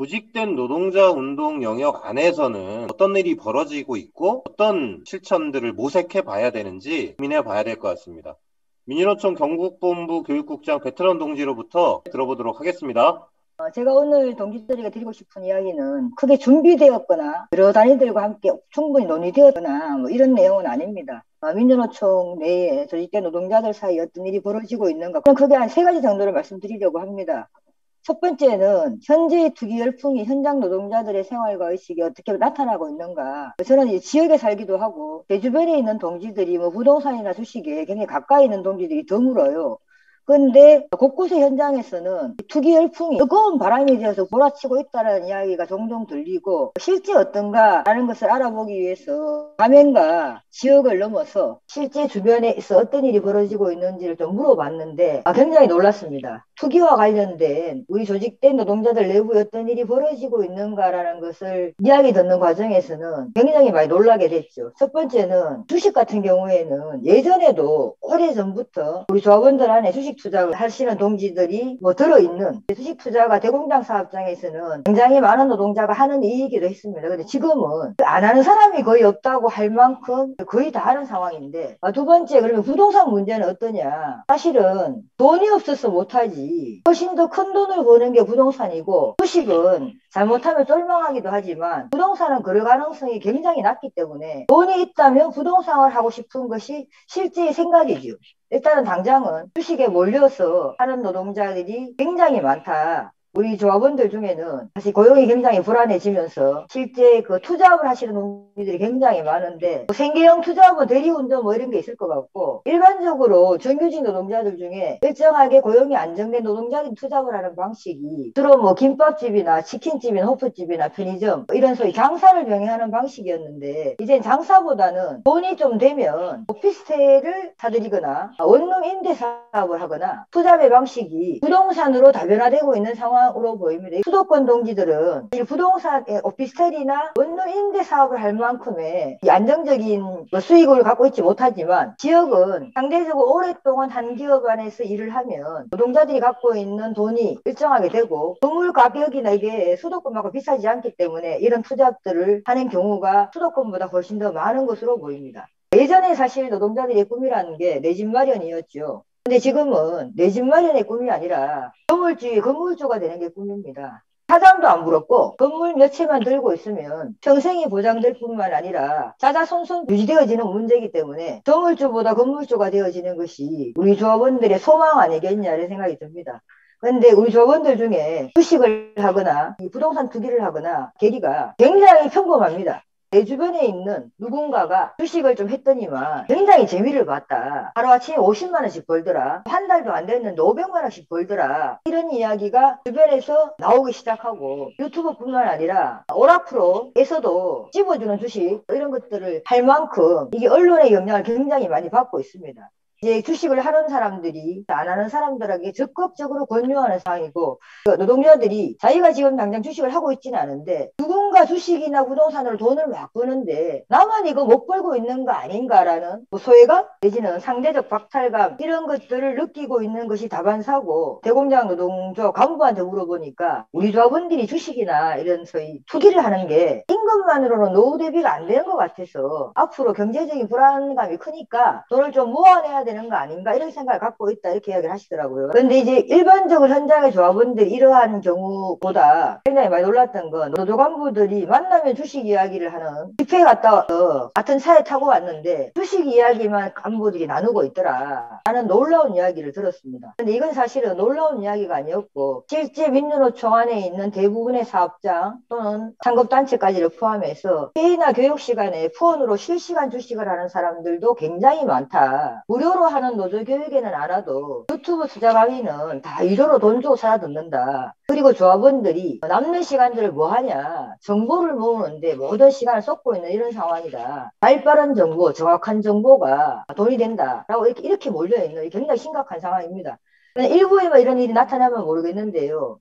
조직된 노동자 운동 영역 안에서는 어떤 일이 벌어지고 있고 어떤 실천들을 모색해 봐야 되는지 고민해 봐야 될 것 같습니다. 민주노총 경북본부 교육국장 베테랑 동지로부터 들어보도록 하겠습니다. 제가 오늘 동지들에게 드리고 싶은 이야기는 크게 준비되었거나 여러 단위들과 함께 충분히 논의되었거나 이런 내용은 아닙니다. 민주노총 내에 조직된 노동자들 사이에 어떤 일이 벌어지고 있는가, 그럼 크게 한 세 가지 정도를 말씀드리려고 합니다. 첫 번째는 현재의 투기 열풍이 현장 노동자들의 생활과 의식이 어떻게 나타나고 있는가. 저는 이제 지역에 살기도 하고 제 주변에 있는 동지들이 부동산이나 주식에 굉장히 가까이 있는 동지들이 드물어요. 그런데 곳곳의 현장에서는 투기 열풍이 뜨거운 바람이 되어서 몰아치고 있다는 이야기가 종종 들리고, 실제 어떤가라는 것을 알아보기 위해서 가면과 지역을 넘어서 실제 주변에 있어 어떤 일이 벌어지고 있는지를 좀 물어봤는데 굉장히 놀랐습니다. 투기와 관련된 우리 조직된 노동자들 내부에 어떤 일이 벌어지고 있는가라는 것을 이야기 듣는 과정에서는 굉장히 많이 놀라게 됐죠. 첫 번째는 주식 같은 경우에는 예전에도 오래전부터 우리 조합원들 안에 주식 투자를 하시는 동지들이 들어있는 주식 투자가 대공장 사업장에서는 굉장히 많은 노동자가 하는 일이기도 했습니다. 근데 지금은 안 하는 사람이 거의 없다고 할 만큼 거의 다 하는 상황인데, 두 번째, 그러면 부동산 문제는 어떠냐? 사실은 돈이 없어서 못하지 훨씬 더 큰 돈을 버는 게 부동산이고, 주식은 잘못하면 쫄망하기도 하지만 부동산은 그럴 가능성이 굉장히 낮기 때문에 돈이 있다면 부동산을 하고 싶은 것이 실제의 생각이죠. 일단은 당장은 주식에 몰려서 하는 노동자들이 굉장히 많다. 우리 조합원들 중에는 사실 고용이 굉장히 불안해지면서 실제 투잡을 하시는 분들이 굉장히 많은데, 생계형 투잡은 대리운전 이런 게 있을 것 같고, 일반적으로 정규직 노동자들 중에 일정하게 고용이 안정된 노동자들이 투잡을 하는 방식이 주로 김밥집이나 치킨집이나 호프집이나 편의점 이런 소위 장사를 병행하는 방식이었는데, 이젠 장사보다는 돈이 좀 되면 오피스텔을 사들이거나 원룸 임대 사업을 하거나 투잡의 방식이 부동산으로 다변화되고 있는 상황으로 보입니다. 수도권 동지들은 부동산, 오피스텔이나 원룸 임대 사업을 할 만큼의 안정적인 수익을 갖고 있지 못하지만, 지역은 상대적으로 오랫동안 한 기업 안에서 일을 하면 노동자들이 갖고 있는 돈이 일정하게 되고 건물 가격이나 이게 수도권만큼 비싸지 않기 때문에 이런 투잡들을 하는 경우가 수도권보다 훨씬 더 많은 것으로 보입니다. 예전에 사실 노동자들의 꿈이라는 게 내 집 마련이었죠. 근데 지금은 내 집 마련의 꿈이 아니라 건물주가 되는 게 꿈입니다. 사장도 안 부럽고 건물 몇 채만 들고 있으면 평생이 보장될 뿐만 아니라 자자손손 유지되어지는 문제이기 때문에 건물주보다 건물주가 되어지는 것이 우리 조합원들의 소망 아니겠냐 이런 생각이 듭니다. 그런데 우리 조합원들 중에 주식을 하거나 부동산 투기를 하거나 계기가 굉장히 평범합니다. 내 주변에 있는 누군가가 주식을 좀 했더니만 굉장히 재미를 봤다. 하루아침에 50만 원씩 벌더라. 한 달도 안 됐는데 500만 원씩 벌더라. 이런 이야기가 주변에서 나오기 시작하고, 유튜브뿐만 아니라 오라프로에서도 찝어주는 주식 이런 것들을 할 만큼 이게 언론의 영향을 굉장히 많이 받고 있습니다. 이제 주식을 하는 사람들이 안 하는 사람들에게 적극적으로 권유하는 상황이고, 노동자들이 자기가 지금 당장 주식을 하고 있지는 않은데 누군가 주식이나 부동산으로 돈을 막 버는데 나만 이거 못 벌고 있는 거 아닌가라는 소외감 내지는 상대적 박탈감, 이런 것들을 느끼고 있는 것이 다반사고, 대공장 노동조 간부한테 물어보니까 우리 조합원들이 주식이나 이런 소위 투기를 하는 게 임금만으로는 노후 대비가 안 되는 것 같아서 앞으로 경제적인 불안감이 크니까 돈을 좀 모아내야 되는 거 아닌가 이런 생각을 갖고 있다, 이렇게 이야기를 하시더라고요. 그런데 이제 일반적으로 현장의 조합원들이 이러한 경우보다 굉장히 많이 놀랐던 건, 노조 간부들이 만나면 주식 이야기를 하는 집회에 갔다 와서 같은 차에 타고 왔는데 주식 이야기만 간부들이 나누고 있더라 라는 놀라운 이야기를 들었습니다. 근데 이건 사실은 놀라운 이야기가 아니었고, 실제 민주노총 안에 있는 대부분의 사업장 또는 상급단체까지를 포함해서 회의나 교육 시간에 폰으로 실시간 주식을 하는 사람들도 굉장히 많다. 무료로 하는 노조 교육에는 안 와도 유튜브 투자 강의는 다 유료로 돈 주고 사야 듣는다. 그리고 조합원들이 남는 시간들을 뭐 하냐, 정보를 모으는데 모든 시간을 쏟고 있는 이런 상황이다. 발빠른 정보, 정확한 정보가 돈이 된다라고 이렇게 몰려있는 굉장히 심각한 상황입니다. 일부에만 이런 일이 나타나면 모르겠는데요.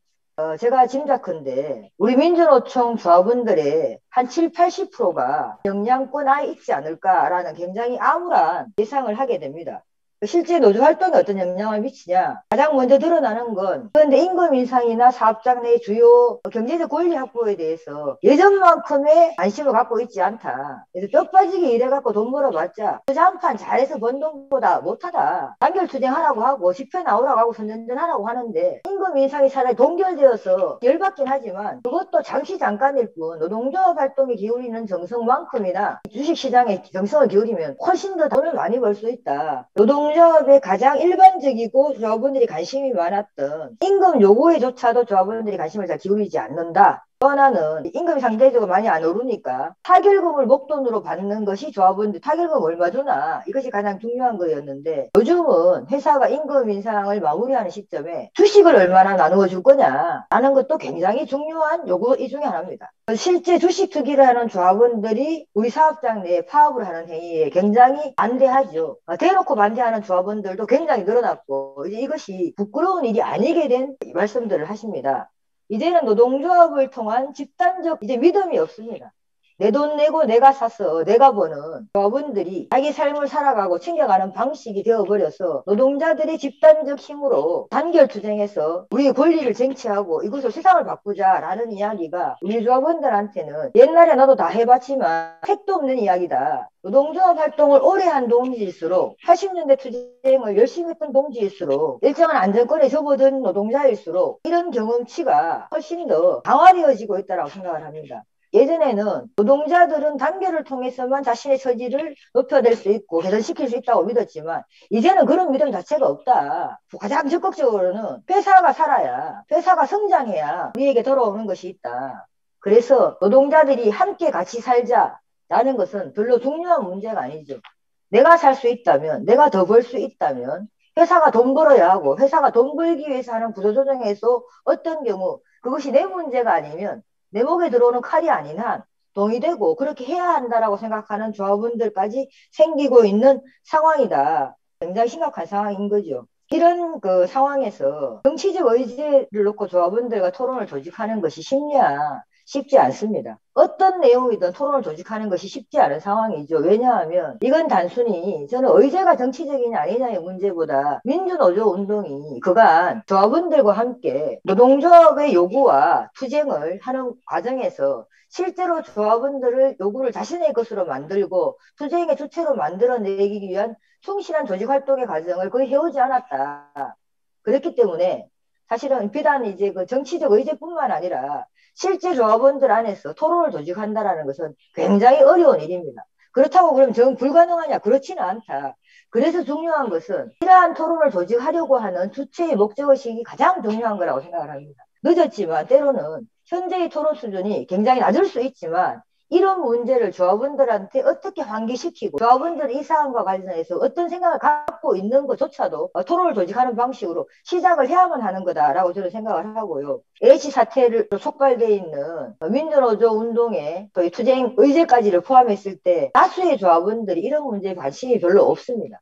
제가 짐작컨대 우리 민주노총 조합원들의 한 7, 80%가 영양권 안에 있지 않을까라는 굉장히 암울한 예상을 하게 됩니다. 실제 노조 활동에 어떤 영향을 미치냐? 가장 먼저 드러나는 건 그런데 임금 인상이나 사업장 내 주요 경제적 권리 확보에 대해서 예전만큼의 관심을 갖고 있지 않다. 그래서 뼈 빠지게 일해갖고 돈 벌어봤자 투자한판 잘해서 번 돈보다 못하다. 단결 투쟁하라고 하고 집회 나오라고 하고 선전하라고 하는데 임금 인상이 차라리 동결되어서 열받긴 하지만 그것도 잠시 잠깐일 뿐 노동조합 활동에 기울이는 정성만큼이나 주식시장에 정성을 기울이면 훨씬 더 돈을 많이 벌 수 있다. 노동조합의 가장 일반적이고 조합원들이 관심이 많았던 임금 요구에조차도 조합원들이 관심을 잘 기울이지 않는다. 또 하나는 임금이 상대적으로 많이 안 오르니까 타결금을 목돈으로 받는 것이 조합원들 타결금 얼마 주나 이것이 가장 중요한 거였는데 요즘은 회사가 임금 인상을 마무리하는 시점에 주식을 얼마나 나누어 줄 거냐 하는 것도 굉장히 중요한 요구 이 중에 하나입니다. 실제 주식 투기를 하는 조합원들이 우리 사업장 내에 파업을 하는 행위에 굉장히 반대하죠. 대놓고 반대하는 조합원들도 굉장히 늘어났고 이제 이것이 부끄러운 일이 아니게 된 말씀들을 하십니다. 이제는 노동조합을 통한 집단적 이제 믿음이 없습니다. 내 돈 내고 내가 사서 내가 버는 조합원들이 자기 삶을 살아가고 챙겨가는 방식이 되어버려서 노동자들의 집단적 힘으로 단결 투쟁해서 우리의 권리를 쟁취하고 이것을 세상을 바꾸자라는 이야기가 우리 조합원들한테는 옛날에 나도 다 해봤지만 택도 없는 이야기다. 노동조합 활동을 오래 한 동지일수록 80년대 투쟁을 열심히 했던 동지일수록 일정한 안정권에 접어든 노동자일수록 이런 경험치가 훨씬 더 강화되어지고 있다고 생각을 합니다. 예전에는 노동자들은 단결을 통해서만 자신의 처지를 높여낼 수 있고 개선시킬 수 있다고 믿었지만 이제는 그런 믿음 자체가 없다. 가장 적극적으로는 회사가 살아야 회사가 성장해야 우리에게 돌아오는 것이 있다. 그래서 노동자들이 함께 같이 살자라는 것은 별로 중요한 문제가 아니죠. 내가 살 수 있다면 내가 더 벌 수 있다면 회사가 돈 벌어야 하고 회사가 돈 벌기 위해서 하는 구조조정에서 어떤 경우 그것이 내 문제가 아니면 내 목에 들어오는 칼이 아닌 한 동의되고 그렇게 해야 한다라고 생각하는 조합원들까지 생기고 있는 상황이다. 굉장히 심각한 상황인 거죠. 이런 그 상황에서 정치적 의지를 놓고 조합원들과 토론을 조직하는 것이 쉽냐? 쉽지 않습니다. 어떤 내용이든 토론을 조직하는 것이 쉽지 않은 상황이죠. 왜냐하면 이건 단순히 저는 의제가 정치적이냐 아니냐의 문제보다 민주노조 운동이 그간 조합원들과 함께 노동조합의 요구와 투쟁을 하는 과정에서 실제로 조합원들을 요구를 자신의 것으로 만들고 투쟁의 주체로 만들어내기 위한 충실한 조직활동의 과정을 거의 해오지 않았다. 그렇기 때문에 사실은 비단 이제 그 정치적 의제뿐만 아니라 실제 조합원들 안에서 토론을 조직한다는 것은 굉장히 어려운 일입니다. 그렇다고 그러면 정 불가능하냐? 그렇지는 않다. 그래서 중요한 것은 이러한 토론을 조직하려고 하는 주체의 목적의식이 가장 중요한 거라고 생각을 합니다. 늦었지만 때로는 현재의 토론 수준이 굉장히 낮을 수 있지만 이런 문제를 조합원들한테 어떻게 환기시키고 조합원들이 이 사안과 관련해서 어떤 생각을 갖고 있는 것조차도 토론을 조직하는 방식으로 시작을 해야만 하는 거다라고 저는 생각을 하고요. LH 사태를 촉발되어 있는 민주노조 운동의 투쟁 의제까지를 포함했을 때 다수의 조합원들이 이런 문제에 관심이 별로 없습니다.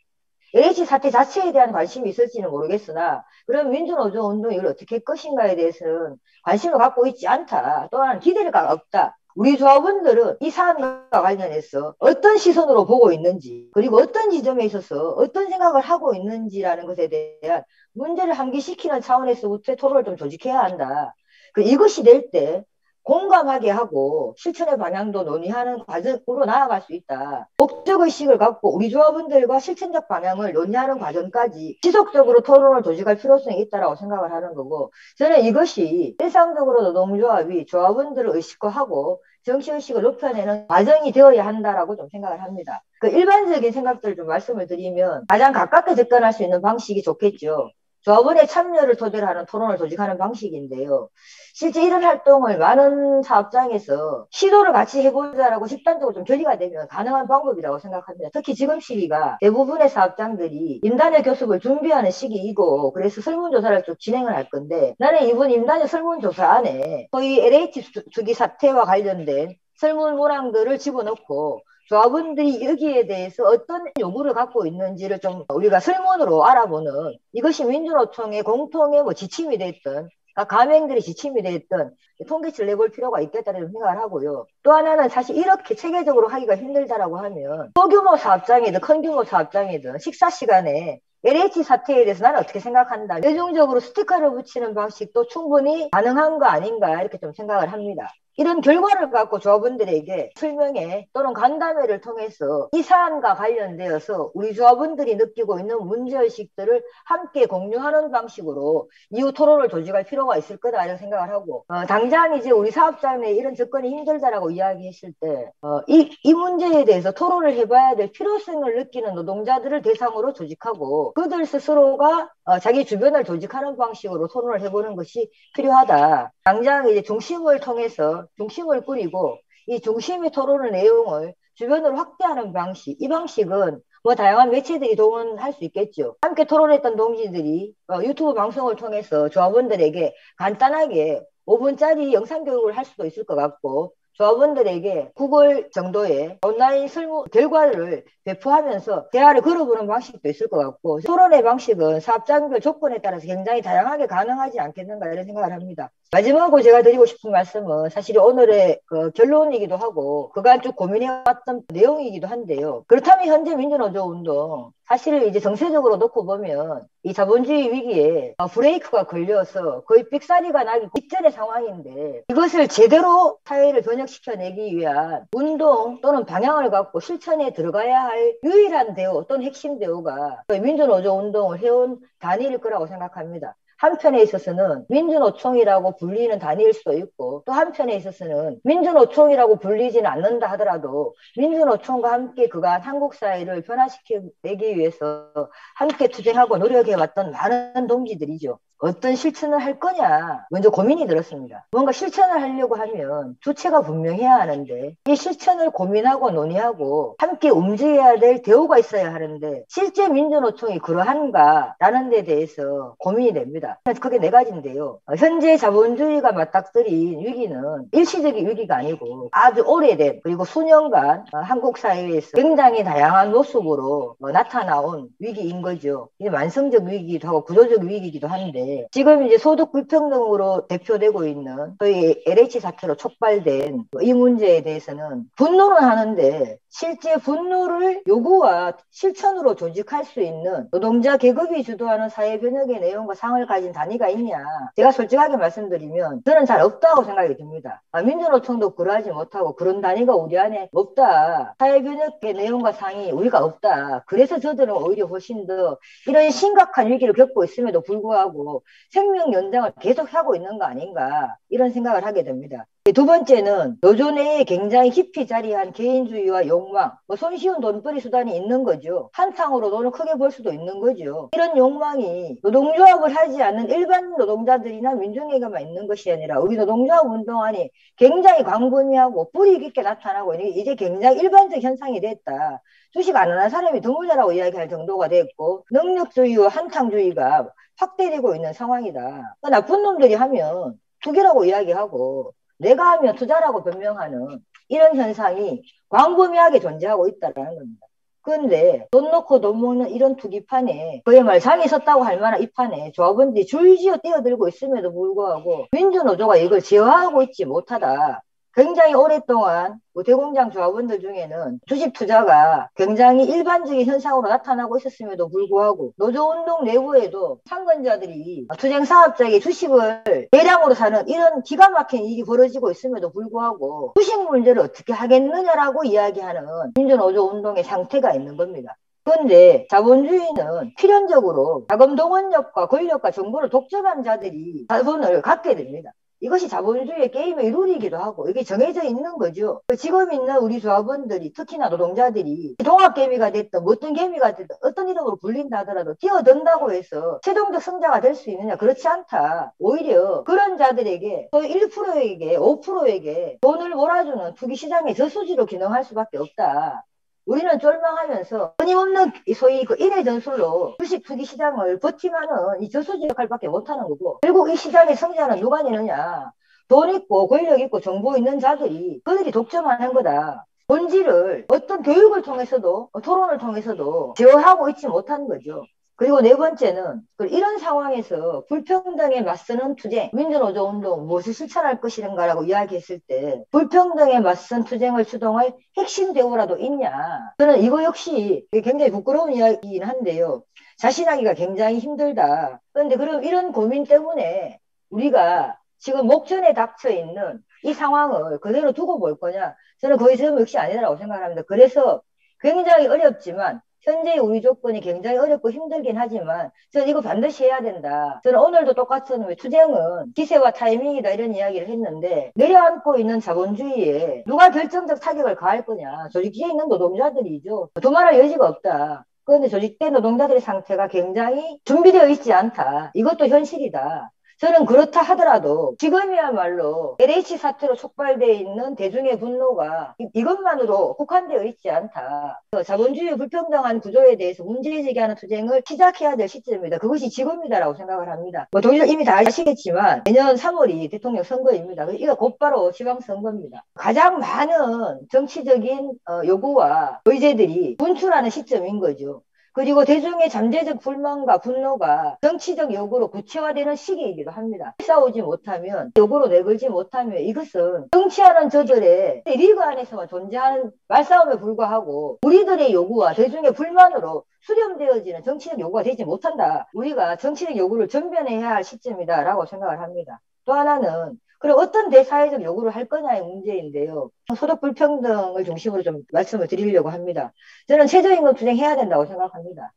LH 사태 자체에 대한 관심이 있을지는 모르겠으나 그럼 민주노조 운동이 이걸 어떻게 할 것인가에 대해서는 관심을 갖고 있지 않다. 또한 기대가 없다. 우리 조합원들은 이 사안과 관련해서 어떤 시선으로 보고 있는지 그리고 어떤 지점에 있어서 어떤 생각을 하고 있는지라는 것에 대한 문제를 환기시키는 차원에서부터 토론을 좀 조직해야 한다. 이것이 될 때 공감하게 하고 실천의 방향도 논의하는 과정으로 나아갈 수 있다. 목적의식을 갖고 우리 조합원들과 실천적 방향을 논의하는 과정까지 지속적으로 토론을 조직할 필요성이 있다고 생각을 하는 거고 저는 이것이 일상적으로 노동조합이 조합원들을 의식화하고 정치의식을 높여내는 과정이 되어야 한다라고 좀 생각을 합니다. 일반적인 생각들을 좀 말씀을 드리면 가장 가깝게 접근할 수 있는 방식이 좋겠죠. 조합원의 참여를 토대로 하는 토론을 조직하는 방식인데요. 실제 이런 활동을 많은 사업장에서 시도를 같이 해보자라고 집단적으로 좀 결의가 되면 가능한 방법이라고 생각합니다. 특히 지금 시기가 대부분의 사업장들이 임단회 교습을 준비하는 시기이고 그래서 설문조사를 좀 진행을 할 건데 나는 이번 임단회 설문조사 안에 거의 LH 투기 사태와 관련된 설문 문항들을 집어넣고 조합원들이 여기에 대해서 어떤 요구를 갖고 있는지를 좀 우리가 설문으로 알아보는 이것이 민주노총의 공통의 지침이 됐던 가맹들이 지침이 됐던 통계치를 내볼 필요가 있겠다는 생각을 하고요. 또 하나는 사실 이렇게 체계적으로 하기가 힘들다라고 하면 소규모 사업장이든 큰 규모 사업장이든 식사 시간에 LH 사태에 대해서 나는 어떻게 생각한다. 최종적으로 스티커를 붙이는 방식도 충분히 가능한 거 아닌가 이렇게 좀 생각을 합니다. 이런 결과를 갖고 조합원들에게 설명회 또는 간담회를 통해서 이 사안과 관련되어서 우리 조합원들이 느끼고 있는 문제의식들을 함께 공유하는 방식으로 이후 토론을 조직할 필요가 있을 거다 이런 생각을 하고 당장 이제 우리 사업장에 이런 접근이 힘들다라고 이야기했을 때 이 문제에 대해서 토론을 해봐야 될 필요성을 느끼는 노동자들을 대상으로 조직하고 그들 스스로가 자기 주변을 조직하는 방식으로 토론을 해보는 것이 필요하다. 당장 이제 중심을 통해서 중심을 꾸리고 이 중심의 토론의 내용을 주변으로 확대하는 방식, 이 방식은 뭐 다양한 매체들이 동원할 수 있겠죠. 함께 토론했던 동지들이 유튜브 방송을 통해서 조합원들에게 간단하게 5분짜리 영상 교육을 할 수도 있을 것 같고 조합원들에게 9개월 정도의 온라인 설문 결과를 배포하면서 대화를 걸어보는 방식도 있을 것 같고 토론의 방식은 사업장별 조건에 따라서 굉장히 다양하게 가능하지 않겠는가 이런 생각을 합니다. 마지막으로 제가 드리고 싶은 말씀은 사실 오늘의 결론이기도 하고 그간 쭉 고민해왔던 내용이기도 한데요. 그렇다면 현재 민주노조운동 사실 이제 정세적으로 놓고 보면 이 자본주의 위기에 브레이크가 걸려서 거의 삑사리가 나기 직전의 상황인데 이것을 제대로 사회를 변혁시켜내기 위한 운동 또는 방향을 갖고 실천에 들어가야 할 유일한 대우 또는 핵심 대우가 민주노조 운동을 해온 단위일 거라고 생각합니다. 한편에 있어서는 민주노총이라고 불리는 단위일 수도 있고 또 한편에 있어서는 민주노총이라고 불리지는 않는다 하더라도 민주노총과 함께 그간 한국 사회를 변화시켜내기 위해서 함께 투쟁하고 노력해왔던 많은 동지들이죠. 어떤 실천을 할 거냐 먼저 고민이 들었습니다. 뭔가 실천을 하려고 하면 주체가 분명해야 하는데 이 실천을 고민하고 논의하고 함께 움직여야 될 대우가 있어야 하는데 실제 민주노총이 그러한가 라는 데 대해서 고민이 됩니다. 그게 네 가지인데요. 현재 자본주의가 맞닥뜨린 위기는 일시적인 위기가 아니고 아주 오래된 그리고 수년간 한국 사회에서 굉장히 다양한 모습으로 나타나온 위기인 거죠. 이게 만성적 위기이기도 하고 구조적 위기이기도 한데 지금 이제 소득 불평등으로 대표되고 있는 저희 LH 사태로 촉발된 이 문제에 대해서는 분노는 하는데 실제 분노를 요구와 실천으로 조직할 수 있는 노동자 계급이 주도하는 사회 변혁의 내용과 상을 가진 단위가 있냐? 제가 솔직하게 말씀드리면 저는 잘 없다고 생각이 듭니다. 민주노총도 그러하지 못하고 그런 단위가 우리 안에 없다. 사회 변혁의 내용과 상이 우리가 없다. 그래서 저들은 오히려 훨씬 더 이런 심각한 위기를 겪고 있음에도 불구하고 생명 연장을 계속하고 있는 거 아닌가 이런 생각을 하게 됩니다. 두 번째는 노조 내에 굉장히 깊이 자리한 개인주의와 욕망, 손쉬운 돈벌이 수단이 있는 거죠. 한탕으로 돈을 크게 벌 수도 있는 거죠. 이런 욕망이 노동조합을 하지 않는 일반 노동자들이나 민중에게만 있는 것이 아니라 우리 노동조합 운동안이 굉장히 광범위하고 뿌리 깊게 나타나고 이제 굉장히 일반적 현상이 됐다. 주식 안 하는 사람이 드물다라고 이야기할 정도가 됐고 능력주의와 한탕주의가 확대되고 있는 상황이다. 나쁜 놈들이 하면 투기라고 이야기하고 내가 하면 투자라고 변명하는 이런 현상이 광범위하게 존재하고 있다는 겁니다. 그런데 돈 놓고 돈 먹는 이런 투기판에 그야말로 장이 섰다고 할 만한 이 판에 조합원들이 줄지어 뛰어들고 있음에도 불구하고 민주노조가 이걸 제어하고 있지 못하다. 굉장히 오랫동안 대공장 조합원들 중에는 주식 투자가 굉장히 일반적인 현상으로 나타나고 있었음에도 불구하고 노조운동 내부에도 상근자들이 투쟁사업자에게 주식을 대량으로 사는 이런 기가 막힌 일이 벌어지고 있음에도 불구하고 주식 문제를 어떻게 하겠느냐라고 이야기하는 민주노조운동의 상태가 있는 겁니다. 그런데 자본주의는 필연적으로 자금 동원력과 권력과 정보를 독점한 자들이 자본을 갖게 됩니다. 이것이 자본주의의 게임의 룰이기도 하고 이게 정해져 있는 거죠. 지금 있는 우리 조합원들이 특히나 노동자들이 동학개미가 됐든 어떤 개미가 됐든 어떤 이름으로 불린다 하더라도 뛰어든다고 해서 최종적 승자가 될 수 있느냐 그렇지 않다. 오히려 그런 자들에게 또 1%에게 5%에게 돈을 몰아주는 투기시장의 저수지로 기능할 수밖에 없다. 우리는 쫄망하면서 끊임없는 소위 그 인해 전술로 주식 투기 시장을 버팀하는 이 저수지 역할밖에 못하는 거고 결국 이 시장의 승자는 누가 내느냐. 돈 있고 권력 있고 정보 있는 자들이 그들이 독점하는 거다. 본질을 어떤 교육을 통해서도 토론을 통해서도 제어하고 있지 못한 거죠. 그리고 네 번째는 이런 상황에서 불평등에 맞서는 투쟁, 민주노조운동 무엇을 실천할 것인가라고 이야기했을 때 불평등에 맞선 투쟁을 주동할 핵심 대우라도 있냐. 저는 이거 역시 굉장히 부끄러운 이야기이긴 한데요. 자신하기가 굉장히 힘들다. 그런데 그럼 이런 고민 때문에 우리가 지금 목전에 닥쳐 있는 이 상황을 그대로 두고 볼 거냐. 저는 거의 저 역시 아니라고 생각합니다. 그래서 굉장히 어렵지만 현재 우리 조건이 굉장히 어렵고 힘들긴 하지만 저는 이거 반드시 해야 된다. 저는 오늘도 똑같은 투쟁은 기세와 타이밍이다 이런 이야기를 했는데 내려앉고 있는 자본주의에 누가 결정적 타격을 가할 거냐. 조직기에 있는 노동자들이죠. 도말할 여지가 없다. 그런데 조직된 노동자들의 상태가 굉장히 준비되어 있지 않다. 이것도 현실이다. 저는 그렇다 하더라도 지금이야말로 LH 사태로 촉발되어 있는 대중의 분노가 이것만으로 국한되어 있지 않다. 자본주의 불평등한 구조에 대해서 문제제기하는 투쟁을 시작해야 될 시점입니다. 그것이 지금이다라고 생각을 합니다. 동의들 이미 다 아시겠지만 내년 3월이 대통령 선거입니다. 이거 곧바로 지방선거입니다. 가장 많은 정치적인 요구와 의제들이 분출하는 시점인 거죠. 그리고 대중의 잠재적 불만과 분노가 정치적 요구로 구체화되는 시기이기도 합니다. 싸우지 못하면, 요구로 내걸지 못하면 이것은 정치하는 저들의 리그 안에서만 존재하는 말싸움에 불과하고 우리들의 요구와 대중의 불만으로 수렴되어지는 정치적 요구가 되지 못한다. 우리가 정치적 요구를 전면해야 할 시점이다라고 생각을 합니다. 또 하나는 그럼 어떤 대사회적 요구를 할 거냐의 문제인데요. 소득 불평등을 중심으로 좀 말씀을 드리려고 합니다. 저는 최저임금 투쟁해야 된다고 생각합니다.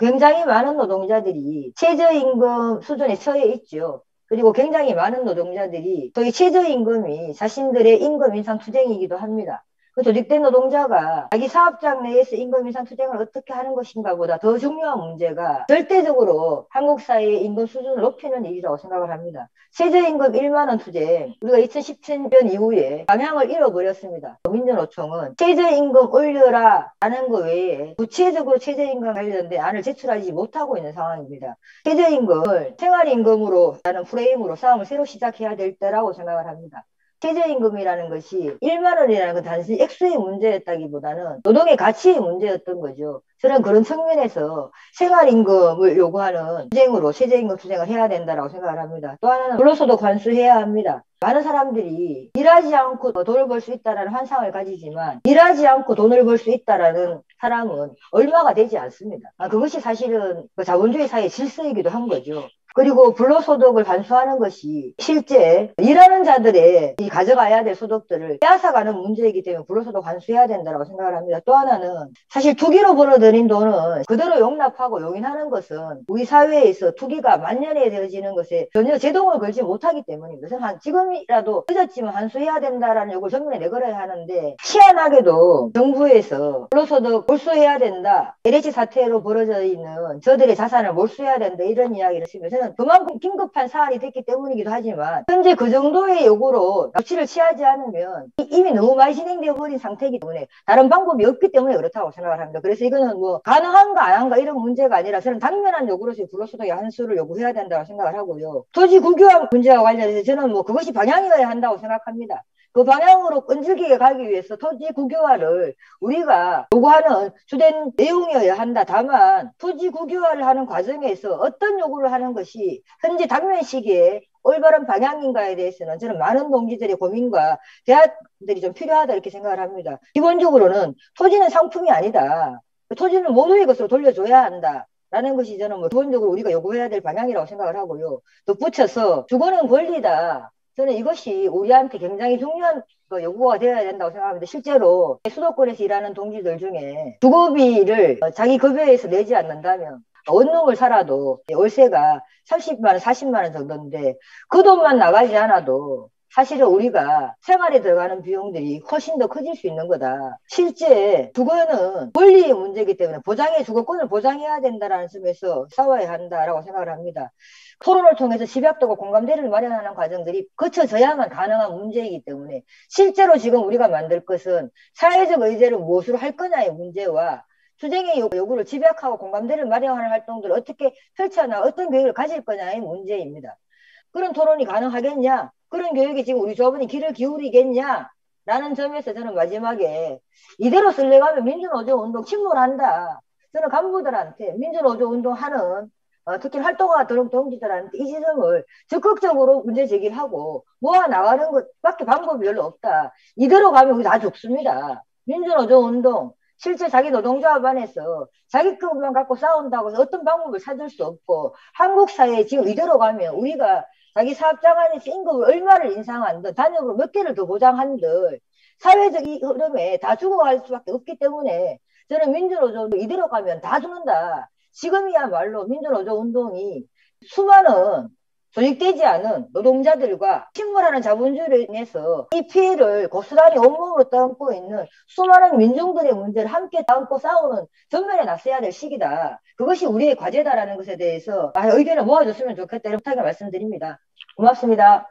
굉장히 많은 노동자들이 최저임금 수준에 처해 있죠. 그리고 굉장히 많은 노동자들이 저희 최저임금이 자신들의 임금 인상 투쟁이기도 합니다. 조직된 노동자가 자기 사업장 내에서 임금 인상 투쟁을 어떻게 하는 것인가 보다 더 중요한 문제가 절대적으로 한국 사회의 임금 수준을 높이는 일이라고 생각을 합니다. 최저임금 1만 원 투쟁, 우리가 2017년 이후에 방향을 잃어버렸습니다. 민주노총은 최저임금 올려라 라는 것 외에 구체적으로 최저임금 관련된 안을 제출하지 못하고 있는 상황입니다. 최저임금을 생활임금으로 라는 프레임으로 싸움을 새로 시작해야 될 때라고 생각을 합니다. 최저임금이라는 것이 1만 원이라는 건 단순히 액수의 문제였다기보다는 노동의 가치의 문제였던 거죠. 저는 그런 측면에서 생활임금을 요구하는 투쟁으로 최저임금 투쟁을 해야 된다고 생각을 합니다. 또 하나는 불로소득 관수해야 합니다. 많은 사람들이 일하지 않고 돈을 벌 수 있다는 환상을 가지지만 일하지 않고 돈을 벌 수 있다는 사람은 얼마가 되지 않습니다. 그것이 사실은 자본주의 사회의 질서이기도 한 거죠. 그리고 불로소득을 반수하는 것이 실제 일하는 자들의 이 가져가야 될 소득들을 빼앗아가는 문제이기 때문에 불로소득 환수해야 된다고 생각을 합니다. 또 하나는 사실 투기로 벌어들인 돈은 그대로 용납하고 용인하는 것은 우리 사회에서 투기가 만연해져지는 것에 전혀 제동을 걸지 못하기 때문입니다. 그래서 지금이라도 늦었지만 환수해야 된다라는 요구를 전면에 내걸어야 하는데 희한하게도 정부에서 불로소득 몰수해야 된다. LH 사태로 벌어져 있는 저들의 자산을 몰수해야 된다. 이런 이야기를 했습니다. 그만큼 긴급한 사안이 됐기 때문이기도 하지만 현재 그 정도의 요구로 조치를 취하지 않으면 이미 너무 많이 진행되어 버린 상태이기 때문에 다른 방법이 없기 때문에 그렇다고 생각을 합니다. 그래서 이거는 뭐 가능한가 안 한가 이런 문제가 아니라 저는 당면한 요구로서 불로소득의 한수를 요구해야 된다고 생각을 하고요. 토지 국유화 문제와 관련해서 저는 뭐 그것이 방향이어야 한다고 생각합니다. 그 방향으로 끈질기게 가기 위해서 토지 국유화를 우리가 요구하는 주된 내용이어야 한다. 다만 토지 국유화를 하는 과정에서 어떤 요구를 하는 것이 현재 당면 시기에 올바른 방향인가에 대해서는 저는 많은 동지들의 고민과 대화들이 좀 필요하다 이렇게 생각을 합니다. 기본적으로는 토지는 상품이 아니다. 토지는 모두의 것으로 돌려줘야 한다. 라는 것이 저는 기본적으로 우리가 요구해야 될 방향이라고 생각을 하고요. 덧붙여서 주거는 권리다. 저는 이것이 우리한테 굉장히 중요한 요구가 되어야 된다고 생각합니다. 실제로 수도권에서 일하는 동지들 중에 주거비를 자기 급여에서 내지 않는다면 원룸을 살아도 월세가 30만 원, 40만 원 정도인데 그 돈만 나가지 않아도 사실은 우리가 생활에 들어가는 비용들이 훨씬 더 커질 수 있는 거다. 실제 주거는 권리의 문제이기 때문에 주거권을 보장해야 된다는 점에서 싸워야 한다라고 생각을 합니다. 토론을 통해서 집약도고 공감대를 마련하는 과정들이 거쳐져야만 가능한 문제이기 때문에 실제로 지금 우리가 만들 것은 사회적 의제를 무엇으로 할 거냐의 문제와 투쟁의 요구를 집약하고 공감대를 마련하는 활동들을 어떻게 펼쳐나 어떤 교육을 가질 거냐의 문제입니다. 그런 토론이 가능하겠냐? 그런 교육이 지금 우리 조합원이 귀를 기울이겠냐? 라는 점에서 저는 마지막에 이대로 쓸려가면 민주노조 운동 침몰한다. 저는 간부들한테 민주노조 운동하는 특히 활동하도록 동지들한테 이 지점을 적극적으로 문제 제기를 하고 모아 나가는 것밖에 방법이 별로 없다. 이대로 가면 우리 다 죽습니다. 민주노조 운동 실제 자기 노동조합 안에서 자기 것만 갖고 싸운다고 해서 어떤 방법을 찾을 수 없고 한국 사회에 지금 이대로 가면 우리가 자기 사업장 안에서 임금을 얼마를 인상한들 단역으로 몇 개를 더 보장한들 사회적 이 흐름에 다 죽어갈 수밖에 없기 때문에 저는 민주노조 이대로 가면 다 죽는다. 지금이야말로 민주노조 운동이 수많은 조직되지 않은 노동자들과 침몰하는 자본주의로 인해서 이 피해를 고스란히 온몸으로 떠안고 있는 수많은 민중들의 문제를 함께 안고 싸우는 전면에 나서야 될 시기다. 그것이 우리의 과제다라는 것에 대해서 의견을 모아줬으면 좋겠다 이렇게 말씀드립니다. 고맙습니다.